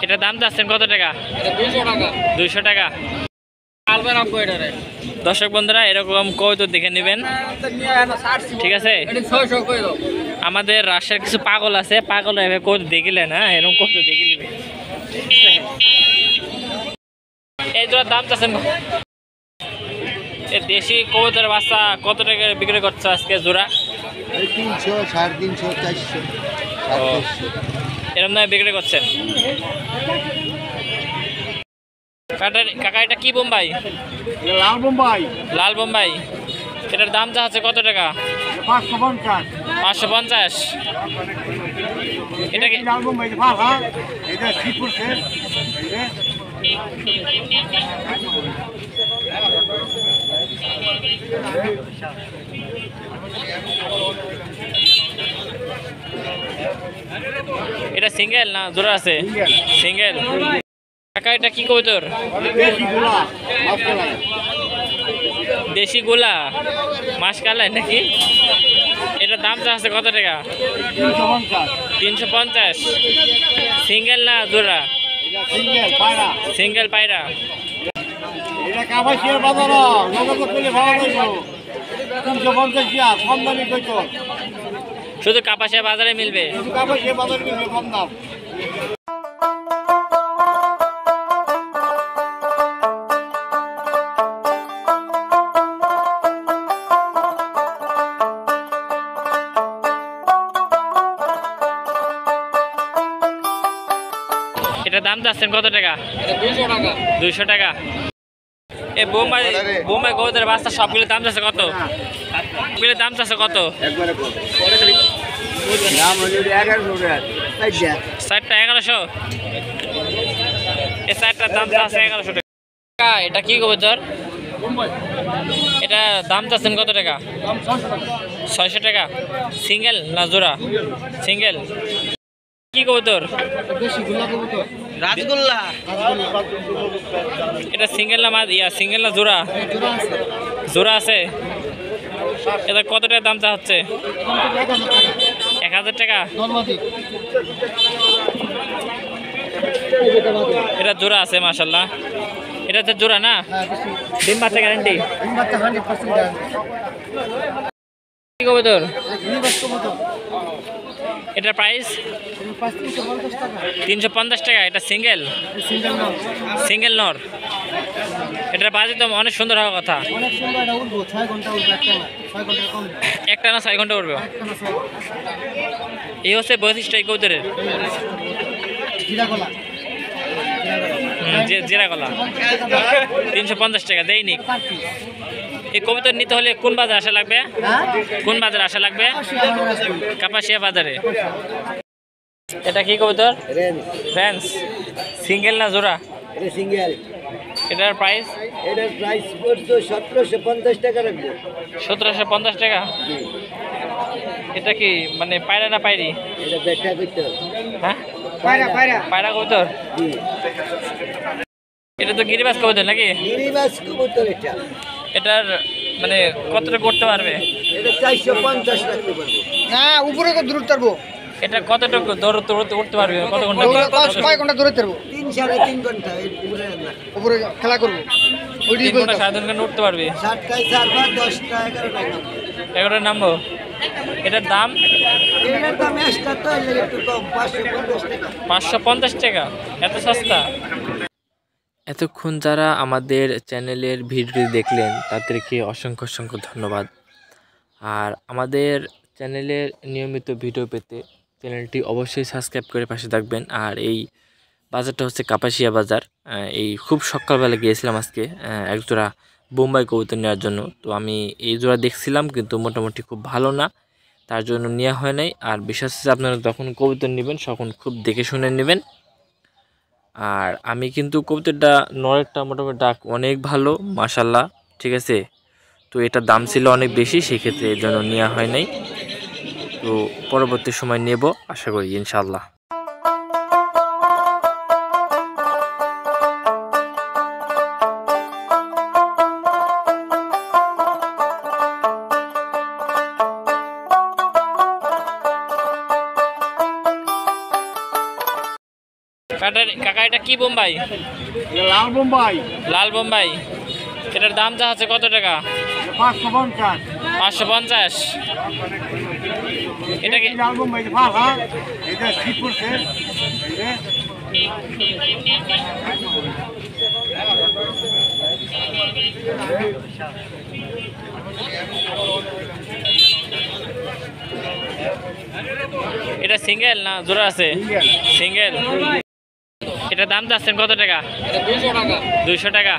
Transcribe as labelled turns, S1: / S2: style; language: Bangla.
S1: এটা দাম চাচ্ছেন কত টাকা? 200 টাকা। দর্শক বন্ধুরা এরকম কবুতর দেখে নেবেন, ঠিক আছে? আমাদের রাজশাহীর কিছু পাগল আছে, পাগল কবুতর দেখিলে না এরকম কবুতর দেখে নেবে। এই জোড়ার দাম চাচ্ছেন, দেশি কবুতরের বাচ্চা কত টাকা বিক্রি করছে আজকে জোড়া?
S2: 300, 350, 400, 400
S1: এরকম দামে বিক্রি করছেন। কাকা এটা কি বোম্বাই?
S2: লাল বোম্বাই।
S1: লাল বোম্বাই। এটার দাম যা আছে কত টাকা?
S2: 550।
S1: 550। এটা কি
S2: লাল বোম্বাই? হ্যাঁ, এটা 3%।
S1: এটা সিঙ্গেল না জোড়া আছে? সিঙ্গেল। কাকা এটা কি কবুতর? দেশি গোলা মাসকালাই নাকি? এটার দাম যা আছে কত টাকা? 350। সিঙ্গেল না জোড়া? সিঙ্গেল পায়রা।
S2: এটা কাপাসিয়ার বাজার, নগদ পেলে ভালো হইব। 350 টাকা কম দামে কইতো।
S1: শুধু কাপাসিয়া বাজারে মিলবে?
S2: শুধু কাপাসিয়া বাজারে মিলবে কম দাম।
S1: এটার দাম চাচ্ছেন কত টাকা? 200 টাকা। এই বোম্বাই কবুতরের বাচ্চা সবগুলোর দাম চাচ্ছে কত? সবগুলোর দাম চাচ্ছে কত?
S2: দাম হলো 1100 টাকা।
S1: 60টা 1100। এই 60টার দাম চাচ্ছে 1100 টাকা। এটা কি কবুতর? এটা দাম চাচ্ছেন কত টাকা? 600 টাকা। সিঙ্গেল না জোড়া? সিঙ্গেল। কি কবুতর?
S2: রাজগোল্লা।
S1: এটা সিঙ্গেল না সিঙ্গেল না জোড়া? জোড়া আছে। এটা কত টাকা দাম চা হচ্ছে? 1000 টাকা। এটা জোড়া আছে মাশাআল্লাহ। এটা তো জোড়া না? ডিম বাচ্চা গ্যারান্টি? কি কবুতর? এটার প্রাইস 350 টাকা। এটা সিঙ্গেল? সিঙ্গেল নর। এটার বাজে তো অনেক সুন্দর হওয়ার কথা। একটা না 6 ঘন্টা উঠবে। এই হচ্ছে বৈশিষ্ট্য এই কবুতরের। জিরা গলা 350 টাকা দেয়নি। এই কবুতর নিতে হলে কোন বাজার আসা লাগবে? কোন বাজারে আসা লাগবে? কাপাসিয়া বাজারে। এটা কি কবুতর? রেঞ্জ। সিঙ্গেল না জোড়া?
S2: এটা সিঙ্গেল।
S1: এটার প্রাইস?
S2: এটার প্রাইস পড়ছে 1750 টাকা রাখবো।
S1: 1750 টাকা। এটা কি মানে পায়রা না পায়রি?
S2: এটা বেটা কবুতর।
S1: হ্যাঁ পায়রা কবুতর।
S2: জি।
S1: এটা তো গিরিবাজ কবুতর নাকি?
S2: গিরিবাজ কবুতর এটা।
S1: এটার মানে কতটা করতে পারবে?
S2: এটা 450 রাখতে পারবো। না, উপরে কত দূর পারবো?
S1: এটা কতটুকু দৌড়তে উঠতে পারবে? কত ঘন্টা?
S2: কয় ঘন্টা দৌড়তে পারবো? 3 3.5 ঘন্টা। উপরে না, উপরে খেলা করব। ওইটাই বলতে
S1: 3 ঘন্টা উঠতে পারবে।
S2: 7টায় 4বার 10টা 11টায়
S1: 11 নামবো। এটার দাম?
S2: এটার দাম এক্সট্রা তো একটু কম, 550 টাকা।
S1: 550 টাকা? এত সস্তা? এতক্ষণ যারা আমাদের চ্যানেলের ভিডিও দেখলেন তাদেরকে অসংখ্য অসংখ্য ধন্যবাদ। আর আমাদের চ্যানেলের নিয়মিত ভিডিও পেতে চ্যানেলটি অবশ্যই সাবস্ক্রাইব করে পাশে থাকবেন। আর এই বাজারটা হচ্ছে কাপাসিয়া বাজার। এই খুব সকালবেলা গিয়েছিলাম আজকে একজোড়া বোম্বাই কবুতর নেওয়ার জন্য। তো আমি এই জোড়া দেখছিলাম কিন্তু মোটামুটি খুব ভালো না, তার জন্য নেওয়া হয় নাই। আর বিশেষ হচ্ছে আপনারা যখন কবুতর নেবেন তখন খুব দেখে শুনে নেবেন। আর আমি কিন্তু কবুতরটা নরেরটা মোটামুটি ডাক অনেক ভালো মাশাল্লাহ, ঠিক আছে? তো এটার দাম ছিল অনেক বেশি, সেক্ষেত্রে এর জন্য নেওয়া হয় নাই। তো পরবর্তী সময় নেব আশা করি ইনশাল্লাহ। কাকা এটা কি বোম্বাই?
S2: এটা লাল বোম্বাই,
S1: লাল বোম্বাই। এটার দাম যা আছে কত টাকা?
S2: 550।
S1: 550। এটা কি
S2: লাল বোম্বাই ফাঁকা, এটা শীত পড়ছে,
S1: এটা সিঙ্গেল না জোড়া আছে? সিঙ্গেল। এটা দাম চাচ্ছেন কত টাকা? 200 টাকা।